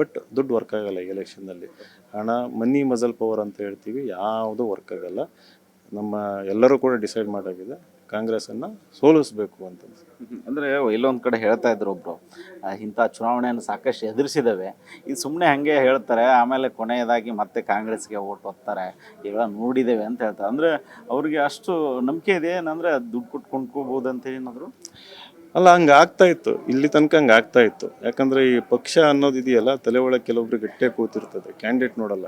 ಬಟ್ ದುಡ್ಡು ವರ್ಕ್ ಆಗಲ್ಲ ಈ ಎಲೆಕ್ಷನ್ನಲ್ಲಿ. ಹಣ, ಮನಿ ಮಜಲ್ ಪವರ್ ಅಂತ ಹೇಳ್ತೀವಿ, ಯಾವುದೂ ವರ್ಕ್ ಆಗಲ್ಲ. ನಮ್ಮ ಎಲ್ಲರೂ ಕೂಡ ಡಿಸೈಡ್ ಮಾಡಾಗಿದೆ ಕಾಂಗ್ರೆಸ್ಸನ್ನು ಸೋಲಿಸ್ಬೇಕು ಅಂತ. ಅಂದರೆ ಇಲ್ಲೊಂದು ಕಡೆ ಹೇಳ್ತಾ ಇದ್ರು ಒಬ್ಬರು, ಇಂಥ ಚುನಾವಣೆಯನ್ನು ಸಾಕಷ್ಟು ಎದುರಿಸಿದ್ದಾವೆ, ಇದು ಸುಮ್ಮನೆ ಹಾಗೆ ಹೇಳ್ತಾರೆ, ಆಮೇಲೆ ಕೊನೆಯದಾಗಿ ಮತ್ತೆ ಕಾಂಗ್ರೆಸ್ಗೆ ಓಟ್ ಹೋಗ್ತಾರೆ, ಇವೆಲ್ಲ ನೋಡಿದ್ದೇವೆ ಅಂತ ಹೇಳ್ತಾರೆ. ಅಂದರೆ ಅವ್ರಿಗೆ ಅಷ್ಟು ನಂಬಿಕೆ ಇದೆ ಏನಂದರೆ ದುಡ್ಡು ಕೊಟ್ಟು ಕೊಂಡ್ಕೋಬೋದು ಅಂತ ಏನಾದರೂ? ಅಲ್ಲ, ಹಂಗೆ ಆಗ್ತಾ ಇತ್ತು ಇಲ್ಲಿ ತನಕ, ಹಂಗೆ ಆಗ್ತಾ ಇತ್ತು. ಯಾಕಂದರೆ ಈ ಪಕ್ಷ ಅನ್ನೋದು ಇದೆಯಲ್ಲ, ತಲೆ ಒಳಗೆ ಕೆಲವೊಬ್ರಿಗೆ ಗಟ್ಟೆ ಕೂತಿರ್ತದೆ, ಕ್ಯಾಂಡಿಡೇಟ್ ನೋಡಲ್ಲ.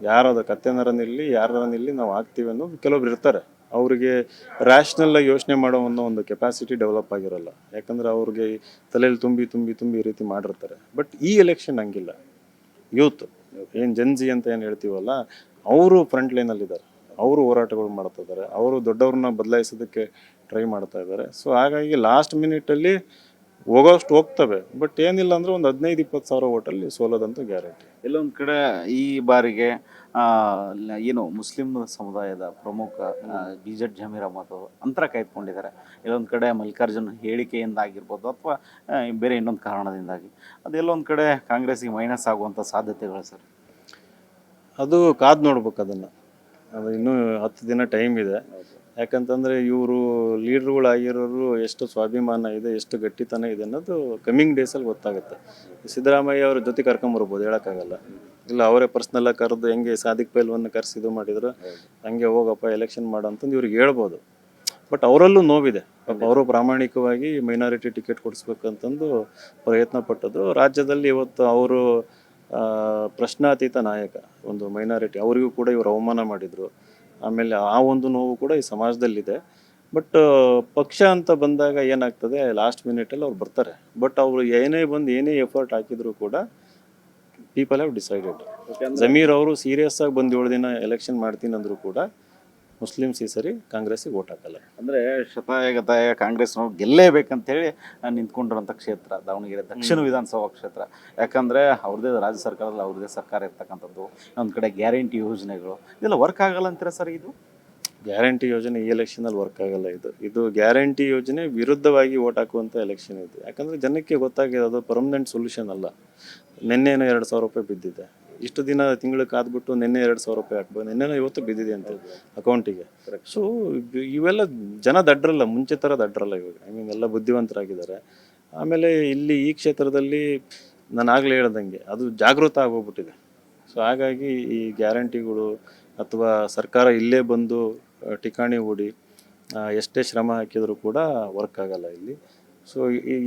ಯಾರದ ಕತ್ತೆನರನಿಲ್ಲಿ ಯಾರನಿಲ್ಲಿ ನಾವು ಆಗ್ತೀವಿ ಅನ್ನೋದು ಕೆಲವೊಬ್ರು ಇರ್ತಾರೆ. ಅವ್ರಿಗೆ ರ್ಯಾಷ್ನಲ್ಲಾಗಿ ಯೋಚನೆ ಮಾಡೋ ಅನ್ನೋ ಒಂದು ಕೆಪಾಸಿಟಿ ಡೆವಲಪ್ ಆಗಿರೋಲ್ಲ. ಯಾಕಂದರೆ ಅವ್ರಿಗೆ ತಲೆಯಲ್ಲಿ ತುಂಬಿ ತುಂಬಿ ತುಂಬಿ ಈ ರೀತಿ ಮಾಡಿರ್ತಾರೆ. ಬಟ್ ಈ ಎಲೆಕ್ಷನ್ ಹಂಗಿಲ್ಲ. ಯೂತ್ ಏನು ಜನ್ಜಿ ಅಂತ ಏನು ಹೇಳ್ತೀವಲ್ಲ, ಅವರು ಫ್ರಂಟ್ ಲೈನಲ್ಲಿದ್ದಾರೆ, ಅವರು ಹೋರಾಟಗಳು ಮಾಡ್ತಿದ್ದಾರೆ, ಅವರು ದೊಡ್ಡವ್ರನ್ನ ಬದಲಾಯಿಸೋದಕ್ಕೆ ಟ್ರೈ ಮಾಡ್ತಾ ಇದ್ದಾರೆ. ಸೊ ಹಾಗಾಗಿ ಲಾಸ್ಟ್ ಮಿನಿಟಲ್ಲಿ ಹೋಗೋಷ್ಟು ಹೋಗ್ತವೆ, ಬಟ್ ಏನಿಲ್ಲ ಅಂದರೆ ಒಂದು 15-20 ಸಾವಿರ ಓಟಲ್ಲಿ ಸೋಲೋದಂತೂ ಗ್ಯಾರಂಟಿ. ಎಲ್ಲೊಂದು ಕಡೆ ಈ ಬಾರಿಗೆ ಏನು ಮುಸ್ಲಿಂ ಸಮುದಾಯದ ಪ್ರಮುಖ BZ ಜಮೀರ್ ಅಹಮದ್ ಅವರು ಅಂತರ ಕಾಯ್ದುಕೊಂಡಿದ್ದಾರೆ. ಎಲ್ಲೊಂದು ಕಡೆ ಮಲ್ಲಿಕಾರ್ಜುನ್ ಹೇಳಿಕೆಯಿಂದ ಆಗಿರ್ಬೋದು ಅಥವಾ ಬೇರೆ ಇನ್ನೊಂದು ಕಾರಣದಿಂದಾಗಿ ಅದೆಲ್ಲೊಂದು ಕಡೆ ಕಾಂಗ್ರೆಸ್ಸಿಗೆ ಮೈನಸ್ ಆಗುವಂಥ ಸಾಧ್ಯತೆಗಳು ಸರ್? ಅದು ಕಾದು ನೋಡ್ಬೇಕು ಅದನ್ನು. ಅದು ಇನ್ನೂ 10 ದಿನ ಟೈಮ್ ಇದೆ. ಯಾಕಂತಂದರೆ ಇವರು ಲೀಡ್ರುಗಳಾಗಿರೋರು ಎಷ್ಟು ಸ್ವಾಭಿಮಾನ ಇದೆ, ಎಷ್ಟು ಗಟ್ಟಿತನ ಇದೆ ಅನ್ನೋದು ಕಮ್ಮಿಂಗ್ ಡೇಸಲ್ಲಿ ಗೊತ್ತಾಗುತ್ತೆ. ಸಿದ್ದರಾಮಯ್ಯ ಅವ್ರ ಜೊತೆ ಕರ್ಕೊಂಬರ್ಬೋದು, ಹೇಳೋಕ್ಕಾಗಲ್ಲ. ಇಲ್ಲ ಅವರೇ ಪರ್ಸ್ನಲ್ಲಾಗಿ ಕರೆದು ಹೆಂಗೆ ಸಾದಿಕ್ ಪೈಲ್ವನ್ನ ಕರೆಸಿ ಇದು ಮಾಡಿದ್ರು, ಹಂಗೆ ಹೋಗಪ್ಪ ಎಲೆಕ್ಷನ್ ಮಾಡು ಅಂತಂದು ಇವ್ರಿಗೆ ಹೇಳ್ಬೋದು. ಬಟ್ ಅವರಲ್ಲೂ ನೋವಿದೆ. ಪಾಪ ಅವರು ಪ್ರಾಮಾಣಿಕವಾಗಿ ಮೈನಾರಿಟಿ ಟಿಕೆಟ್ ಕೊಡಿಸ್ಬೇಕಂತಂದು ಪ್ರಯತ್ನ ಪಟ್ಟದ್ದು. ರಾಜ್ಯದಲ್ಲಿ ಇವತ್ತು ಅವರು ಪ್ರಶ್ನಾತೀತ ನಾಯಕ, ಒಂದು ಮೈನಾರಿಟಿ, ಅವರಿಗೂ ಕೂಡ ಇವರು ಅವಮಾನ ಮಾಡಿದರು. ಆಮೇಲೆ ಆ ಒಂದು ನೋವು ಕೂಡ ಈ ಸಮಾಜದಲ್ಲಿದೆ. ಬಟ್ ಪಕ್ಷ ಅಂತ ಬಂದಾಗ ಏನಾಗ್ತದೆ, ಲಾಸ್ಟ್ ಮಿನಿಟಲ್ಲಿ ಅವ್ರು ಬರ್ತಾರೆ. ಬಟ್ ಅವರು ಏನೇ ಎಫರ್ಟ್ ಹಾಕಿದ್ರು ಕೂಡ ಪೀಪಲ್ ಹ್ಯಾವ್ ಡಿಸೈಡೆಡ್. ಜಮೀರ್ ಅವರು ಸೀರಿಯಸ್ ಆಗಿ ಬಂದು 7 ದಿನ ಎಲೆಕ್ಷನ್ ಮಾಡ್ತೀನಿ ಅಂದರೂ ಕೂಡ ಮುಸ್ಲಿಮ್ಸ್ ಈ ಸರಿ ಕಾಂಗ್ರೆಸ್ಸಿಗೆ ಓಟ್ ಹಾಕಲ್ಲ. ಅಂದರೆ ಶತಾಯಗತಾಯ ಕಾಂಗ್ರೆಸ್ನವ್ರು ಗೆಲ್ಲೇಬೇಕಂತೇಳಿ ನಿಂತ್ಕೊಂಡಿರೋಂಥ ಕ್ಷೇತ್ರ ದಾವಣಗೆರೆ ದಕ್ಷಿಣ ವಿಧಾನಸಭಾ ಕ್ಷೇತ್ರ. ಯಾಕಂದರೆ ಅವ್ರದ್ದೇ ರಾಜ್ಯ ಸರ್ಕಾರದಲ್ಲಿ ಅವ್ರದ್ದೇ ಸರ್ಕಾರ ಇರ್ತಕ್ಕಂಥದ್ದು. ಒಂದು ಕಡೆ ಗ್ಯಾರಂಟಿ ಯೋಜನೆಗಳು ಇದೆಲ್ಲ ವರ್ಕ್ ಆಗಲ್ಲ ಅಂತೀರಾ ಸರ್? ಇದು ಗ್ಯಾರಂಟಿ ಯೋಜನೆ ಈ ಎಲೆಕ್ಷನಲ್ಲಿ ವರ್ಕ್ ಆಗಲ್ಲ. ಇದು ಗ್ಯಾರಂಟಿ ಯೋಜನೆ ವಿರುದ್ಧವಾಗಿ ಓಟ್ ಹಾಕುವಂಥ ಎಲೆಕ್ಷನ್ ಇದು. ಯಾಕಂದರೆ ಜನಕ್ಕೆ ಗೊತ್ತಾಗಿದೆ ಅದು ಪರ್ಮನೆಂಟ್ ಸೊಲ್ಯೂಷನ್ ಅಲ್ಲ. ನಿನ್ನೆನೋ 2,000 ರೂಪಾಯಿ ಬಿದ್ದಿದೆ, ಇಷ್ಟು ದಿನ ತಿಂಗಳು ಕಾದ್ಬಿಟ್ಟು ನಿನ್ನೆ 2,000 ರೂಪಾಯಿ ಹಾಕ್ಬೋದು, ನಿನ್ನೆನೋ ಇವತ್ತು ಬಿದ್ದಿದೆ ಅಂತ ಅಕೌಂಟಿಗೆ. ಸೊ ಇವೆಲ್ಲ ಜನ ದಡ್ರಲ್ಲ, ಮುಂಚೆ ಥರ ದಡ್ರಲ್ಲ ಇವಾಗ. ಎಲ್ಲ ಬುದ್ಧಿವಂತರಾಗಿದ್ದಾರೆ. ಆಮೇಲೆ ಇಲ್ಲಿ ಈ ಕ್ಷೇತ್ರದಲ್ಲಿ ನಾನು ಆಗಲೇ ಹೇಳ್ದಂಗೆ ಅದು ಜಾಗೃತ ಆಗೋಗ್ಬಿಟ್ಟಿದೆ. ಸೊ ಹಾಗಾಗಿ ಈ ಗ್ಯಾರಂಟಿಗಳು ಅಥವಾ ಸರ್ಕಾರ ಇಲ್ಲೇ ಬಂದು ಠಿಕಾಣಿ ಹೂಡಿ ಎಷ್ಟೇ ಶ್ರಮ ಹಾಕಿದರೂ ಕೂಡ ವರ್ಕ್ ಆಗಲ್ಲ ಇಲ್ಲಿ. ಸೊ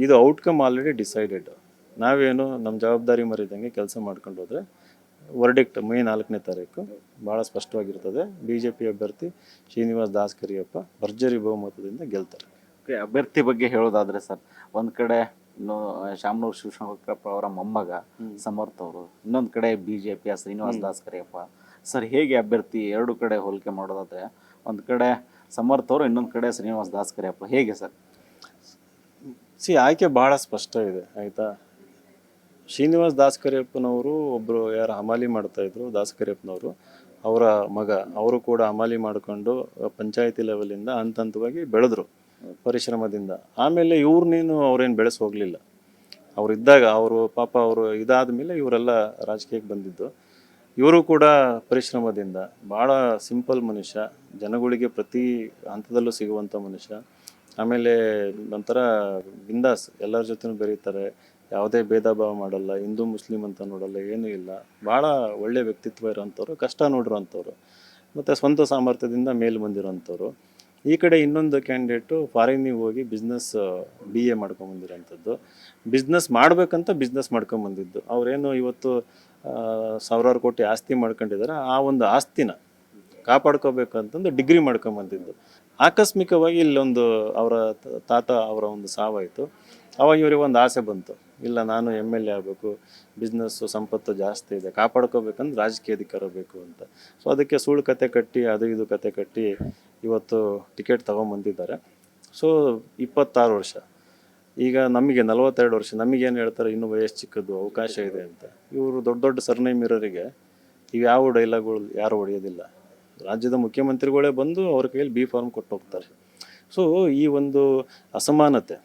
ಇದು ಔಟ್ಕಮ್ ಆಲ್ರೆಡಿ ಡಿಸೈಡೆಡ್. ನಾವೇನು ನಮ್ಮ ಜವಾಬ್ದಾರಿ ಮರಿದಂಗೆ ಕೆಲಸ ಮಾಡ್ಕೊಂಡು ಹೋದರೆ ವರ್ಡಿಕ್ಟ್ ಮೇ 4ನೇ ತಾರೀಕು ಭಾಳ ಸ್ಪಷ್ಟವಾಗಿರ್ತದೆ. BJP ಅಭ್ಯರ್ಥಿ ಶ್ರೀನಿವಾಸ್ ದಾಸ್ ಕರಿಯಪ್ಪ ಭರ್ಜರಿ ಬಹುಮತದಿಂದ ಗೆಲ್ತಾರೆ. ಓಕೆ, ಅಭ್ಯರ್ಥಿ ಬಗ್ಗೆ ಹೇಳೋದಾದರೆ ಸರ್, ಒಂದು ಕಡೆ ಶಾಮನೂರು ಶಿವಶಂಕರಪ್ಪ ಅವರ ಮೊಮ್ಮಗ ಸಮರ್ಥ ಅವರು, ಇನ್ನೊಂದು ಕಡೆ BJP ಶ್ರೀನಿವಾಸ್ ದಾಸ್ ಕರಿಯಪ್ಪ ಸರ್. ಹೇಗೆ ಅಭ್ಯರ್ಥಿ ಎರಡು ಕಡೆ ಹೋಲಿಕೆ ಮಾಡೋದಾದರೆ, ಒಂದು ಕಡೆ ಸಮರ್ಥ ಅವರು, ಇನ್ನೊಂದು ಕಡೆ ಶ್ರೀನಿವಾಸ್ ದಾಸ್ ಕರಿಯಪ್ಪ, ಹೇಗೆ ಸರ್? ಆಯ್ಕೆ ಭಾಳ ಸ್ಪಷ್ಟ ಇದೆ, ಆಯಿತಾ. ಶ್ರೀನಿವಾಸ್ ದಾಸ್ ಕರಿಯಪ್ಪನವರು ಒಬ್ಬರು ಯಾರು ಹಮಾಲಿ ಮಾಡ್ತಾಯಿದ್ರು, ದಾಸ್ ಕರಿಯಪ್ಪನವರು ಅವರ ಮಗ. ಅವರು ಕೂಡ ಹಮಾಲಿ ಮಾಡಿಕೊಂಡು ಪಂಚಾಯತಿ ಲೆವೆಲಿಂದ ಹಂತವಾಗಿ ಬೆಳೆದ್ರು ಪರಿಶ್ರಮದಿಂದ. ಆಮೇಲೆ ಇವ್ರನ್ನೇನು ಅವ್ರೇನು ಬೆಳೆಸಿ ಹೋಗಲಿಲ್ಲ. ಅವ್ರು ಇದ್ದಾಗ ಅವರು ಪಾಪ ಅವರು ಇದಾದ ಮೇಲೆ ಇವರೆಲ್ಲ ರಾಜಕೀಯಕ್ಕೆ ಬಂದಿದ್ದು. ಇವರು ಕೂಡ ಪರಿಶ್ರಮದಿಂದ ಭಾಳ ಸಿಂಪಲ್ ಮನುಷ್ಯ, ಜನಗಳಿಗೆ ಪ್ರತಿ ಹಂತದಲ್ಲೂ ಸಿಗುವಂಥ ಮನುಷ್ಯ. ಆಮೇಲೆ ಒಂಥರ ಬಿಂದಾಸ್, ಎಲ್ಲರ ಜೊತೆನೂ ಬೆರೀತಾರೆ, ಯಾವುದೇ ಭೇದ ಭಾವ ಮಾಡಲ್ಲ, ಹಿಂದೂ ಮುಸ್ಲಿಂ ಅಂತ ನೋಡಲ್ಲ, ಏನೂ ಇಲ್ಲ. ಭಾಳ ಒಳ್ಳೆಯ ವ್ಯಕ್ತಿತ್ವ ಇರೋಂಥವ್ರು, ಕಷ್ಟ ನೋಡಿರೋಂಥವ್ರು, ಮತ್ತು ಸ್ವಂತ ಸಾಮರ್ಥ್ಯದಿಂದ ಮೇಲೆ ಬಂದಿರೋಂಥವ್ರು. ಈ ಕಡೆ ಇನ್ನೊಂದು ಕ್ಯಾಂಡಿಡೇಟು ಫಾರಿನ್ನಿಗೆ ಹೋಗಿ ಬಿಸ್ನೆಸ್ BA ಮಾಡ್ಕೊಂಬಂದಿರೋಂಥದ್ದು, ಬಿಸ್ನೆಸ್ ಮಾಡಬೇಕಂತ ಬಿಸ್ನೆಸ್ ಮಾಡ್ಕೊಂಬಂದಿದ್ದು. ಅವರೇನು ಇವತ್ತು ಸಾವಿರಾರು ಕೋಟಿ ಆಸ್ತಿ ಮಾಡ್ಕೊಂಡಿದ್ದಾರೆ, ಆ ಒಂದು ಆಸ್ತಿನ ಕಾಪಾಡ್ಕೋಬೇಕಂತಂದು ಡಿಗ್ರಿ ಮಾಡ್ಕೊಂಬಂದಿದ್ದು. ಆಕಸ್ಮಿಕವಾಗಿ ಇಲ್ಲೊಂದು ಅವರ ತಾತ ಅವರ ಒಂದು ಸಾವಾಯಿತು. ಅವಾಗ ಇವರಿಗೆ ಒಂದು ಆಸೆ ಬಂತು, ಇಲ್ಲ ನಾನು MLA ಆಗಬೇಕು, ಬಿಸ್ನೆಸ್ಸು ಸಂಪತ್ತು ಜಾಸ್ತಿ ಇದೆ, ಕಾಪಾಡ್ಕೋಬೇಕಂದ್ರೆ ರಾಜಕೀಯ ಅಧಿಕಾರ ಬೇಕು ಅಂತ. ಸೊ ಅದಕ್ಕೆ ಸುಳ್ಳು ಕತೆ ಕಟ್ಟಿ ಅದು ಇದು ಕತೆ ಕಟ್ಟಿ ಇವತ್ತು ಟಿಕೆಟ್ ತೊಗೊಂಬಂದಿದ್ದಾರೆ. ಸೊ 26 ವರ್ಷ, ಈಗ ನಮಗೆ 42 ವರ್ಷ, ನಮಗೇನು ಹೇಳ್ತಾರೆ ಇನ್ನೂ ವಯಸ್ಸು ಚಿಕ್ಕದು, ಅವಕಾಶ ಇದೆ ಅಂತ. ಇವರು ದೊಡ್ಡ ದೊಡ್ಡ ಸರ್ನೇಮ್ ಇರೋರಿಗೆ ಇವ್ಯಾವ ಡೈಲಾಗ್ಗಳು ಯಾರು ಹೊಡೆಯೋದಿಲ್ಲ. ರಾಜ್ಯದ ಮುಖ್ಯಮಂತ್ರಿಗಳೇ ಬಂದು ಅವ್ರ ಕೈಯಲ್ಲಿ B ಫಾರ್ಮ್ ಕೊಟ್ಟು ಹೋಗ್ತಾರೆ. ಸೊ ಈ ಒಂದು ಅಸಮಾನತೆ,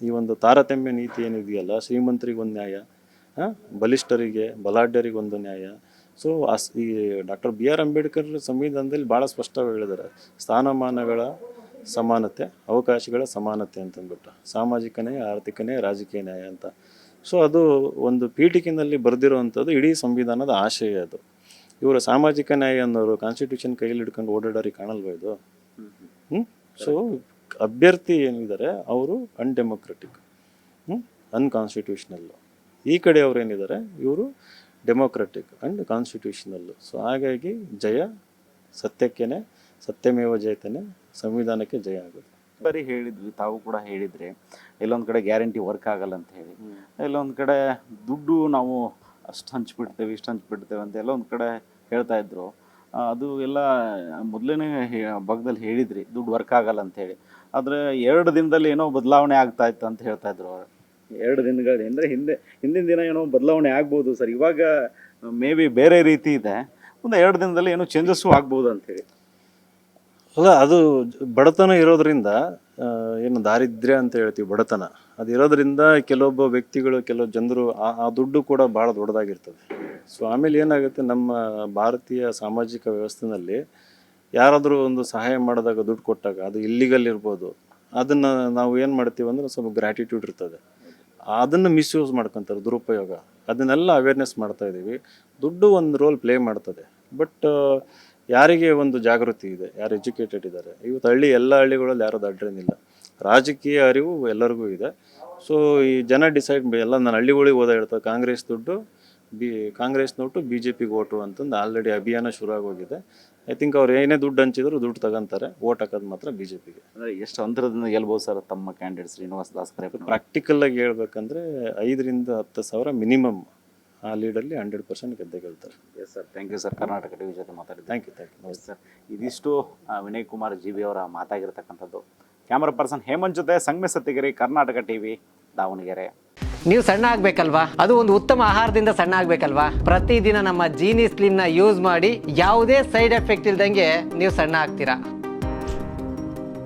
ಈ ಒಂದು ತಾರತಮ್ಯ ನೀತಿ ಏನಿದೆಯಲ್ಲ, ಶ್ರೀಮಂತರಿಗೆ ಒಂದು ನ್ಯಾಯ, ಬಲಿಷ್ಠರಿಗೆ ಬಲಾಢ್ಯರಿಗೆ ಒಂದು ನ್ಯಾಯ. ಸೊ ಈ ಡಾಕ್ಟರ್ BR ಅಂಬೇಡ್ಕರ್ ಸಂವಿಧಾನದಲ್ಲಿ ಭಾಳ ಸ್ಪಷ್ಟವಾಗಿ ಹೇಳಿದ್ದಾರೆ, ಸ್ಥಾನಮಾನಗಳ ಸಮಾನತೆ, ಅವಕಾಶಗಳ ಸಮಾನತೆ ಅಂತಂದ್ಬಿಟ್ಟು, ಸಾಮಾಜಿಕ ನ್ಯಾಯ, ಆರ್ಥಿಕ ನ್ಯಾಯ, ರಾಜಕೀಯ ನ್ಯಾಯ ಅಂತ. ಸೊ ಅದು ಒಂದು ಪೀಠಿಕೆನಲ್ಲಿ ಬರೆದಿರುವಂಥದ್ದು ಇಡೀ ಸಂವಿಧಾನದ ಆಶಯ ಅದು. ಇವರು ಸಾಮಾಜಿಕ ನ್ಯಾಯ ಅನ್ನೋರು ಕಾನ್ಸ್ಟಿಟ್ಯೂಷನ್ ಕೈಯಲ್ಲಿ ಹಿಡ್ಕೊಂಡು ಓಡಾಡೋರಿಗೆ ಕಾಣಲ್ವ ಇದು? ಸೊ ಅಭ್ಯರ್ಥಿ ಏನಿದ್ದಾರೆ ಅವರು ಅನ್ಡೆಮೊಕ್ರೆಟಿಕ್, ಅನ್ಕಾನ್ಸ್ಟಿಟ್ಯೂಷನಲ್ಲು. ಈ ಕಡೆ ಅವ್ರು ಏನಿದ್ದಾರೆ ಇವರು ಡೆಮೊಕ್ರೆಟಿಕ್ ಆ್ಯಂಡ್ ಕಾನ್ಸ್ಟಿಟ್ಯೂಷನಲ್ಲು. ಸೊ ಹಾಗಾಗಿ ಜಯ ಸತ್ಯಕ್ಕೇನೆ, ಸತ್ಯಮೇವ ಜಯತೇನೆ, ಸಂವಿಧಾನಕ್ಕೆ ಜಯ ಆಗುತ್ತೆ. ಬರೀ ಹೇಳಿದ್ವಿ, ತಾವು ಕೂಡ ಹೇಳಿದ್ರಿ, ಎಲ್ಲೊಂದು ಕಡೆ ಗ್ಯಾರಂಟಿ ವರ್ಕ್ ಆಗಲ್ಲ ಅಂತ ಹೇಳಿ, ಎಲ್ಲೊಂದು ಕಡೆ ದುಡ್ಡು ನಾವು ಅಷ್ಟು ಹಂಚ್ಬಿಡ್ತೇವೆ ಇಷ್ಟು ಹಂಚ್ಬಿಡ್ತೇವೆ ಅಂತ ಎಲ್ಲೊಂದು ಕಡೆ ಹೇಳ್ತಾ ಇದ್ರು. ಅದು ಎಲ್ಲ ಮೊದಲೇ ಭಾಗದಲ್ಲಿ ಹೇಳಿದ್ರಿ, ದುಡ್ಡು ವರ್ಕ್ ಆಗಲ್ಲ ಅಂತ ಹೇಳಿ. ಆದರೆ 2 ದಿನದಲ್ಲಿ ಏನೋ ಬದಲಾವಣೆ ಆಗ್ತಾ ಇತ್ತು ಅಂತ ಹೇಳ್ತಾ ಇದ್ರು ಅವರು. 2 ದಿನಗಳು ಅಂದರೆ ಹಿಂದಿನ ದಿನ ಏನೋ ಬದಲಾವಣೆ ಆಗ್ಬೋದು ಸರ್, ಇವಾಗ ಮೇ ಬಿ ಬೇರೆ ರೀತಿ ಇದೆ, ಒಂದು 2 ದಿನದಲ್ಲಿ ಏನೋ ಚೇಂಜಸ್ಸು ಆಗ್ಬೋದು ಅಂಥೇಳಿ. ಅಲ್ಲ, ಅದು ಬಡತನ ಇರೋದ್ರಿಂದ, ಏನು ದಾರಿದ್ರ್ಯ ಅಂತ ಹೇಳ್ತೀವಿ ಬಡತನ, ಅದು ಇರೋದ್ರಿಂದ ಕೆಲವೊಬ್ಬ ವ್ಯಕ್ತಿಗಳು, ಕೆಲವು ಜನರು ಆ ದುಡ್ಡು ಕೂಡ ಭಾಳ ದೊಡ್ಡದಾಗಿರ್ತದೆ. ಸೊ ಆಮೇಲೆ ಏನಾಗುತ್ತೆ, ನಮ್ಮ ಭಾರತೀಯ ಸಾಮಾಜಿಕ ವ್ಯವಸ್ಥೆಯಲ್ಲಿ ಯಾರಾದರೂ ಒಂದು ಸಹಾಯ ಮಾಡಿದಾಗ, ದುಡ್ಡು ಕೊಟ್ಟಾಗ, ಅದು ಇಲ್ಲಿಗಲ್ ಇರ್ಬೋದು, ಅದನ್ನು ನಾವು ಏನು ಮಾಡ್ತೀವಿ ಅಂದರೆ ಸ್ವಲ್ಪ ಗ್ರ್ಯಾಟಿಟ್ಯೂಡ್ ಇರ್ತದೆ, ಅದನ್ನು ಮಿಸ್ಯೂಸ್ ಮಾಡ್ಕೊತಾರೆ, ದುರುಪಯೋಗ. ಅದನ್ನೆಲ್ಲ ಅವೇರ್ನೆಸ್ ಮಾಡ್ತಾ ಇದ್ದೀವಿ. ದುಡ್ಡು ಒಂದು ರೋಲ್ ಪ್ಲೇ ಮಾಡ್ತದೆ, ಬಟ್ ಯಾರಿಗೆ ಒಂದು ಜಾಗೃತಿ ಇದೆ, ಯಾರು ಎಜುಕೇಟೆಡ್ ಇದ್ದಾರೆ. ಇವತ್ತು ಎಲ್ಲ ಹಳ್ಳಿಗಳಲ್ಲಿ ಯಾರು ದಡ್ರೇನಿಲ್ಲ, ರಾಜಕೀಯ ಅರಿವು ಎಲ್ಲರಿಗೂ ಇದೆ. ಸೊ ಈ ಜನ ಡಿಸೈಡ್ ಎಲ್ಲ, ನಾನು ಹಳ್ಳಿಗಳಿಗೆ ಹೋದ ಹೇಳ್ತಾರೆ, ಕಾಂಗ್ರೆಸ್ ದುಡ್ಡು ಕಾಂಗ್ರೆಸ್ ನೋಟು BJPಗೆ ಓಟು ಅಂತಂದು ಆಲ್ರೆಡಿ ಅಭಿಯಾನ ಶುರು ಆಗೋಗಿದೆ. ಐ ಥಿಂಕ್ ಅವ್ರು ಏನೇ ದುಡ್ಡು ಹಂಚಿದ್ರು ದುಡ್ಡು ತಗೊಂತಾರೆ, ಓಟ್ ಹಾಕೋದು ಮಾತ್ರ BJPಗೆ. ಅಂದರೆ ಎಷ್ಟು ಅಂತರದಿಂದ ಗೆಲ್ಬೋದು ಸರ್ ತಮ್ಮ ಕ್ಯಾಂಡಿಡೇಟ್ ಶ್ರೀನಿವಾಸ್ ದಾಸ್ಕರೆ? ಪ್ರಾಕ್ಟಿಕಲಾಗಿ ಹೇಳ್ಬೇಕಂದ್ರೆ 5 ರಿಂದ 10 ಸಾವಿರ ಮಿನಿಮಮ್ ಆ ಲೀಡಲ್ಲಿ 100% ಗೆದ್ದೇ ಗೆಲ್ತಾರೆ. Yes sir, thank you sir. Karnataka TV ಜೊತೆ ಮಾತಾಡಿದ್ದು. Thank you. ಸರ್, ಇದಿಷ್ಟು ವಿನಯ್ ಕುಮಾರ್ GB ಅವರ ಮಾತಾಗಿರ್ತಕ್ಕಂಥದ್ದು. ಕ್ಯಾಮರಾ ಪರ್ಸನ್ ಹೇಮಂತ್ ಜೊತೆ ಸಂಗಮೇ ಸತ್ತಿಗೆರೆ, ಕರ್ನಾಟಕ ಟಿವಿ, ದಾವಣಗೆರೆ. ನೀವು ಸಣ್ಣ ಆಗ್ಬೇಕಲ್ವಾ? ಅದು ಒಂದು ಉತ್ತಮ ಆಹಾರದಿಂದ ಸಣ್ಣ ಆಗ್ಬೇಕಲ್ವಾ? ಪ್ರತಿದಿನ ನಮ್ಮ ಜೀನಿ ಸ್ಲಿಮ್ನ ಯೂಸ್ ಮಾಡಿ ಯಾವುದೇ ಸೈಡ್ ಎಫೆಕ್ಟ್ ಇಲ್ದಂಗೆ ನೀವು ಸಣ್ಣ ಆಗ್ತೀರಾ.